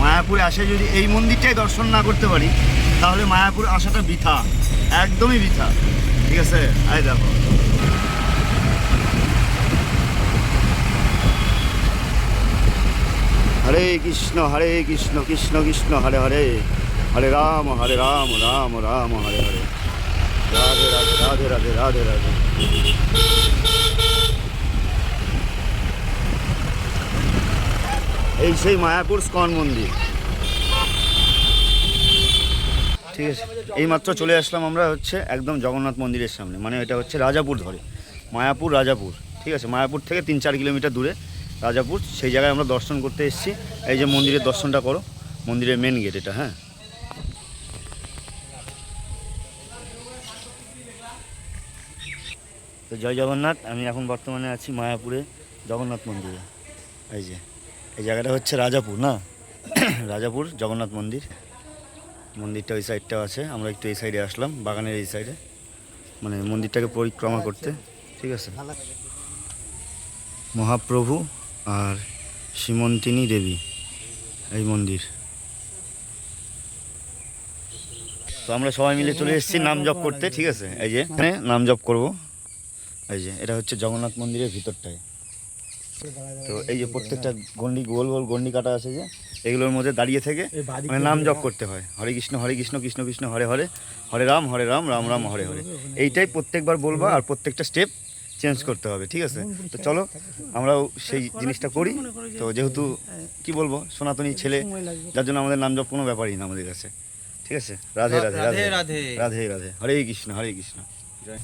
মায়াপুরে আসে যদি এই মন্দিরটাই দর্শন না করতে পারি তাহলে মায়াপুর আসাটা বৃথা, একদমই বৃথা। ঠিক আছে, আয় দেখো হরে কৃষ্ণ কৃষ্ণ কৃষ্ণ হরে হরে, হরে রাম রাম রাম হরে হরে, রাধে রাধে রাধে রাধে রাধে রাধে। এই সেই মায়াপুর স্কন মন্দির। ঠিক আছে, এইমাত্র চলে আসলাম আমরা হচ্ছে একদম জগন্নাথ মন্দিরের সামনে, মানে এটা হচ্ছে রাজাপুর ধরে, মায়াপুর রাজাপুর। ঠিক আছে, মায়াপুর থেকে 3-4 কিলোমিটার দূরে রাজাপুর, সেই জায়গায় আমরা দর্শন করতে এসেছি। এই যে মন্দিরের দর্শনটা করো, মন্দিরের মেন গেট এটা। হ্যাঁ, তো জয় জগন্নাথ। আমি এখন বর্তমানে আছি মায়াপুরে জগন্নাথ মন্দিরে। এই জায়গাটা হচ্ছে রাজাপুর, না রাজাপুর জগন্নাথ মন্দির। মন্দিরটা ওই সাইডটাও আছে, আমরা একটু এই সাইডে আসলাম, বাগানের এই সাইডে, মানে মন্দিরটাকে পরিক্রমা করতে। ঠিক আছে, মহাপ্রভু আর সীমন্তিনী দেবী এই মন্দির। তো আমরা সবাই মিলে চলে এসেছি নাম জপ করতে। ঠিক আছে, এই যে এখানে নাম জপ করবো। এই যে এটা হচ্ছে জগন্নাথ মন্দিরের ভিতরটায়। তো এই যে প্রত্যেকটা গন্ডি, গোল গোল গন্ডি কাটা আছে, যে এগুলোর মধ্যে দাঁড়িয়ে থেকে মানে নাম জপ করতে হয়। হরে কৃষ্ণ কৃষ্ণ কৃষ্ণ হরে হরে, হরে রাম রাম রাম হরে হরে। এইটাই প্রত্যেকবার বলবা, আর প্রত্যেকটা স্টেপ চেঞ্জ করতে হবে। ঠিক আছে, তো চলো আমরাও সেই জিনিসটা করি। তো যেহেতু কি বলবো, সনাতনী ছেলে, যার জন্য আমাদের নাম জপ কোনো ব্যাপারই না আমাদের কাছে। ঠিক আছে, রাধে রাধে রাধে রাধে রাধে রাধে, হরে কৃষ্ণ জয়।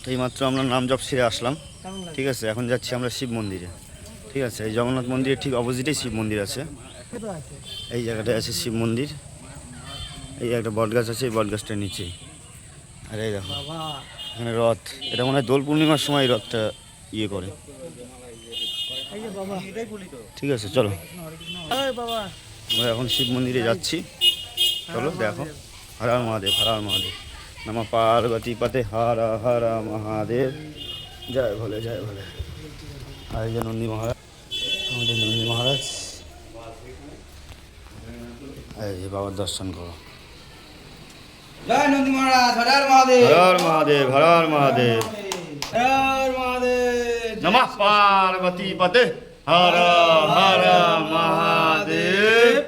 তো এইমাত্র আমরা নাম জপ সেরে আসলাম। ঠিক আছে, এখন যাচ্ছি আমরা শিব মন্দিরে। ঠিক আছে, এই জগন্নাথ মন্দিরের ঠিক অপোজিটেই শিব মন্দির আছে। এই জায়গাটায় আছে শিব মন্দির। এই একটা বট গাছ আছে, এই বট গাছটার নিচেই। আর এই দেখো এখানে রথ, এটা মনে হয় দোল পূর্ণিমার সময় রথটা ইয়ে করে। ঠিক আছে, চলো আমরা এখন শিব মন্দিরে যাচ্ছি। চলো দেখো। হর হর মহাদেব, হর হর মহাদেব, নমঃ পার্বতী পতে, হর হর মহাদেব, জয় ভোলে জয় ভোলে। আর এই যে নন্দী মহারাজ, আমাদের নন্দী মহারাজ। এই যে বাবার দর্শন করো। জয় নন্দী মহারাজ, হর হর মহাদেব, হর হর মহাদেব, হর হর মহাদেব, হর হর মহাদেব। নমঃ পার্বতী পতে, হর হর মহাদেব,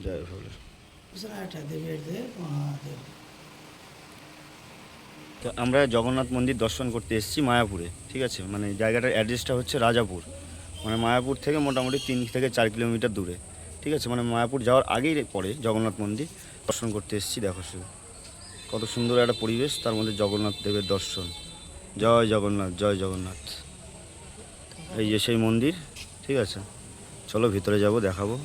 জয় ভোলে। তো আমরা জগন্নাথ মন্দির দর্শন করতে এসেছি মায়াপুরে। ঠিক আছে, মানে জায়গাটার অ্যাড্রেসটা হচ্ছে রাজাপুর, মানে মায়াপুর থেকে মোটামুটি 3-4 কিলোমিটার দূরে। ঠিক আছে, মানে মায়াপুর যাওয়ার আগেই পড়ে জগন্নাথ মন্দির। দর্শন করতে এসেছি, দেখো শুধু কত সুন্দর একটা পরিবেশ, তার মধ্যে জগন্নাথ দেবের দর্শন। জয় জগন্নাথ, জয় জগন্নাথ। এই যে সেই মন্দির। ঠিক আছে, চলো ভিতরে যাব, দেখাবো,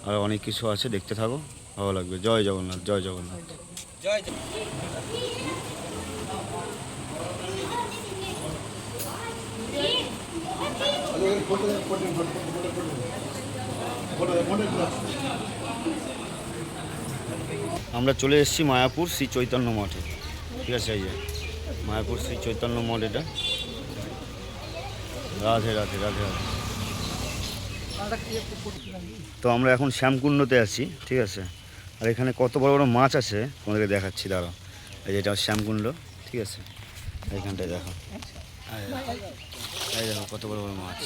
আর অনেক কিছু আছে, দেখতে থাকো, ভালো লাগবে। জয় জগন্নাথ, জয় জগন্নাথ। জয় আমরা চলে এসেছি মায়াপুর শ্রী চৈতন্য মঠে। ঠিক আছে, এই যে মায়াপুর শ্রী চৈতন্য মঠ এটা। রাধে রাধে রাধে রাধে। তো আমরা এখন শ্যামকুণ্ডতে আছি। ঠিক আছে, আর এখানে কত বড় বড় মাছ আছে তোমাদেরকে দেখাচ্ছি, দাঁড়াও। এই যে এটা শ্যামকুণ্ড। ঠিক আছে, এইখানটায় দেখো, এই দেখো কত বড় বড় মাছ।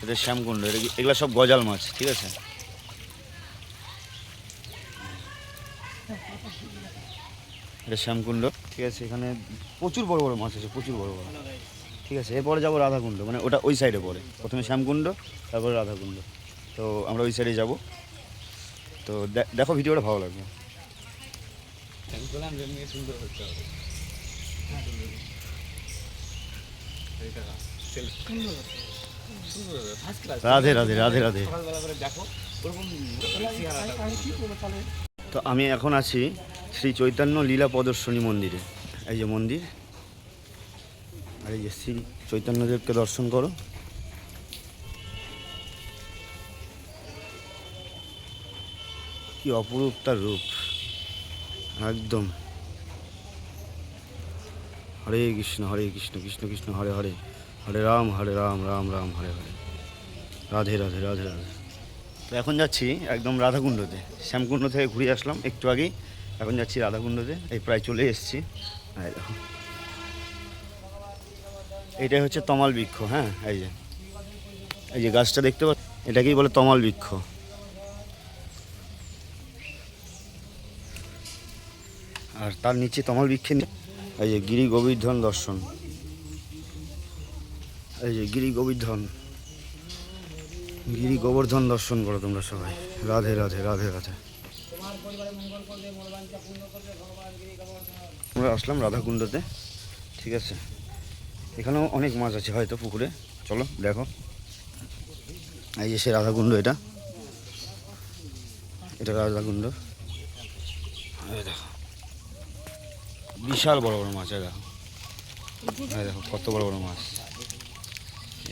এটা শ্যামকুণ্ড, এগুলো সব গজাল মাছ। ঠিক আছে, এটা শ্যামকুণ্ড। ঠিক আছে, এখানে প্রচুর বড় বড় মাছ আছে, প্রচুর বড় বড়। ঠিক আছে, এরপরে যাবো রাধাকুণ্ড, মানে ওটা ওই সাইডে পড়ে। প্রথমে শ্যামকুণ্ড, তারপরে রাধাকুণ্ড। তো আমরা ওই সাইডে যাব। তো দেখো ভিডিওটা ভালো লাগবে। রাধে রাধে রাধে রাধে। তো আমি এখন আছি শ্রী চৈতন্য লীলা প্রদর্শনী মন্দিরে। এই যে মন্দির, আর এই যে শ্রী চৈতন্যদেবকে দর্শন করো। কি অপরূপ তার রূপ, একদম। হরে কৃষ্ণ কৃষ্ণ কৃষ্ণ হরে হরে, হরে রাম রাম রাম হরে হরে, রাধে রাধে রাধে রাধে। তো এখন যাচ্ছি একদম রাধাকুণ্ডতে। শ্যামকুণ্ড থেকে ঘুরে আসলাম একটু আগেই, এখন যাচ্ছি রাধাকুণ্ডতে। এই প্রায় চলে এসেছি। দেখো, এটাই হচ্ছে তমাল বৃক্ষ। হ্যাঁ, এই যে গাছটা দেখতে পাচ্ছ, এটাকেই বলে তমাল বৃক্ষ। আর তার নিচে তমাল বৃক্ষের এই যে গিরি গোবর্ধন দর্শন। এই যে গিরি গোবর্ধন দর্শন করো তোমরা সবাই। রাধে রাধে রাধে রাধে। আমরা আসলাম রাধাকুণ্ডতে, ঠিক আছে। এখানেও অনেক মাছ আছে হয়তো পুকুরে, চলো দেখো। এই যে সে রাধাকুণ্ড, এটা রাধাকুণ্ড। দেখো বিশাল বড় বড় মাছ, দেখো দেখো কত বড় বড় মাছ।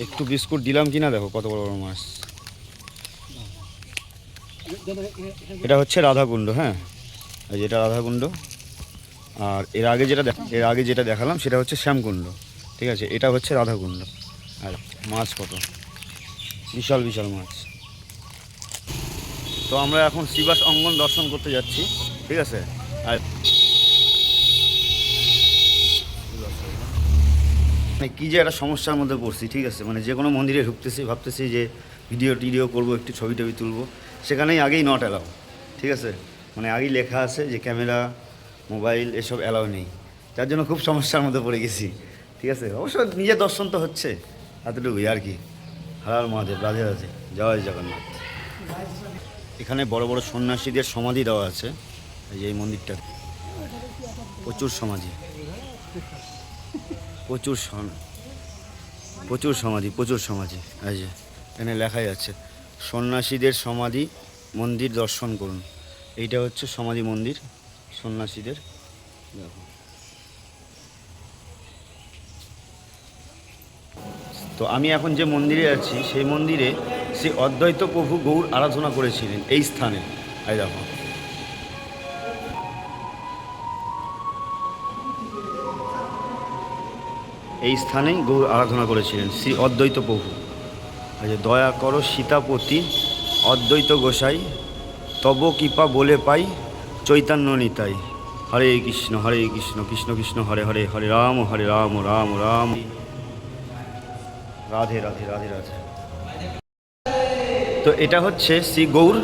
একটু বিস্কুট দিলাম কিনা, দেখো কত বড় বড় মাছ। এটা হচ্ছে রাধাকুণ্ড। হ্যাঁ, এই যেটা রাধাকুণ্ড। আর এর আগে যেটা দেখালাম সেটা হচ্ছে শ্যামকুণ্ড, ঠিক আছে। এটা হচ্ছে রাধাকুণ্ড। আর মাছ কত বিশাল বিশাল মাছ। তো আমরা এখন শ্রীবাস অঙ্গন দর্শন করতে যাচ্ছি, ঠিক আছে। আর মানে কী যে একটা সমস্যার মধ্যে পড়ছি, ঠিক আছে। মানে যে কোনো মন্দিরে ঢুকতেছি, ভাবতেছি যে ভিডিও করবো, একটু ছবি তুলবো, সেখানেই আগেই নট অ্যালাউ, ঠিক আছে। মানে আগেই লেখা আছে যে ক্যামেরা, মোবাইল এসব অ্যালাউ নেই। যার জন্য খুব সমস্যার মধ্যে পড়ে গেছি, ঠিক আছে। অবশ্য নিজের দর্শন তো হচ্ছে, এতটুকুই আর কি। হর মহাদেব, রাধে রাধে, জয় জগন্নাথ। এখানে বড় বড় সন্ন্যাসীদের সমাধি দেওয়া আছে। এই যে এই মন্দিরটা, প্রচুর সমাধি, প্রচুর সমাধি। এই যে এখানে লেখাই আছে সন্ন্যাসীদের সমাধি মন্দির দর্শন করুন। এইটা হচ্ছে সমাধি মন্দির সন্ন্যাসীদের, দেখো। তো আমি এখন যে মন্দিরে আছি সেই মন্দিরে শ্রী অদ্বৈত প্রভু গৌর আরাধনা করেছিলেন এই স্থানে। এই দেখো, এই স্থানেই গৌর আরাধনা করেছিলেন শ্রী অদ্বৈত প্রভু। যে দয়া করো সীতাপতি অদ্বৈত গোসাই, তব কৃপা বলে পাই চৈতন্য নিতাই। হরে কৃষ্ণ কৃষ্ণ কৃষ্ণ হরে হরে, হরে রাম রাম রাম। রাধে রাধে রাধে রাধে। তো এটা হচ্ছে শ্রী গৌর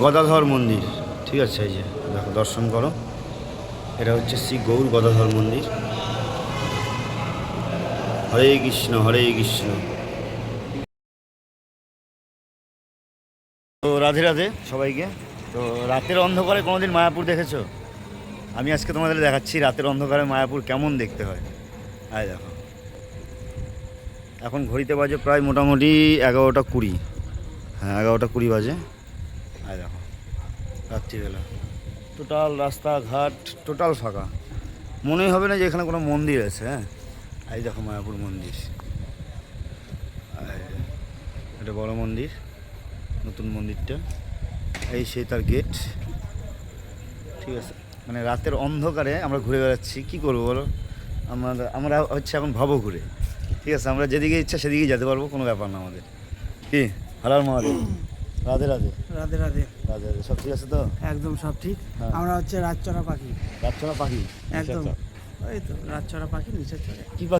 গদাধর মন্দির, ঠিক আছে। এই যে দেখো, দর্শন করো। এটা হচ্ছে শ্রী গৌর গদাধর মন্দির। হরে কৃষ্ণ তো রাধে রাধে সবাইকে। তো রাতের অন্ধকারে কোনোদিন মায়াপুর দেখেছো? আমি আজকে তোমাদের দেখাচ্ছি রাতের অন্ধকারে মায়াপুর কেমন দেখতে হয়। আয় দেখো, এখন ঘড়িতে বাজে প্রায় মোটামুটি 11টা 20। হ্যাঁ, 11টা 20 বাজে। আয় দেখো, রাত্রিবেলা টোটাল রাস্তাঘাট টোটাল ফাঁকা, মনেই হবে না যে এখানে কোনো মন্দির আছে। হ্যাঁ, এই দেখো মায়াপুর মন্দির, এটা বড় মন্দির, নতুন মন্দিরটা। এই সেই তার গেট, ঠিক আছে। মানে রাতের অন্ধকারে আমরা ঘুরে বেড়াচ্ছি, কী করবো বলো। আমরা হচ্ছে এখন ভবঘুরে, ঠিক আছে। আমরা যেদিকে ইচ্ছা সেদিকেই যেতে পারবো, কোনো ব্যাপার না আমাদের। কি হর মহাদেব, রাধে রাধে রাধে রাধে রাধে রাধে। সব ঠিক আছে তো? একদম সব ঠিক। হ্যাঁ। আমরা হচ্ছে রাতচরা পাখি, রাতচরা পাখি, একদম। ওই তো রাতচরা পাখি, নিচে চড়ে। কি